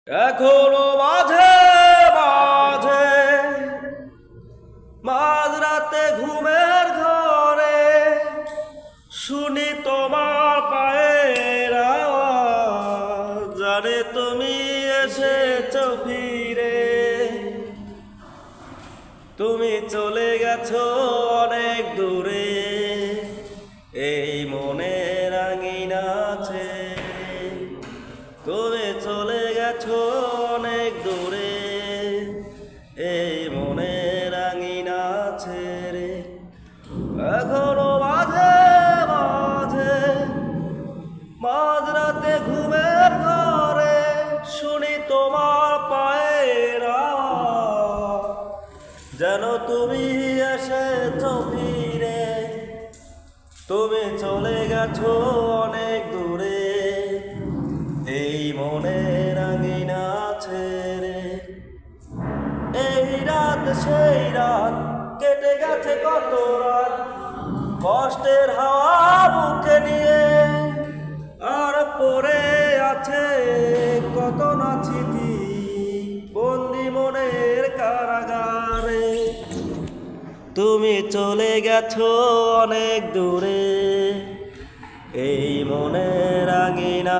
এখনো মাঝে মাঝে মাঝরাতে ঘুমের ঘরে শুনি তোমার পায়ের আওয়াজ, জানে তুমি এসেছো ফিরে। তুমি চলে গেছো অনেক দূরে, এই মনের আঙিনা আছে। তুমি চলে গেছো অনেক দূরে, এই মনের আঙিনা ছেড়ে। এখনো মাঝে মাঝে মাঝরাতে ঘুমের ঘরে শুনি তোমার পায়ের আওয়াজ, যেন তুমি এসেছো ফিরে। তুমি চলে গেছো অনেক দূরে, এই মনের আঙিনা ছেড়ে। এই রাত সেই রাত কেটে গেছে কত রাত, কষ্টের হাওয়া বুকে নিয়ে, আর পড়ে আছে কত না স্মৃতি বন্দি মনের কারাগারে। তুমি চলে গেছো অনেক দূরে, এই মনের আঙিনা।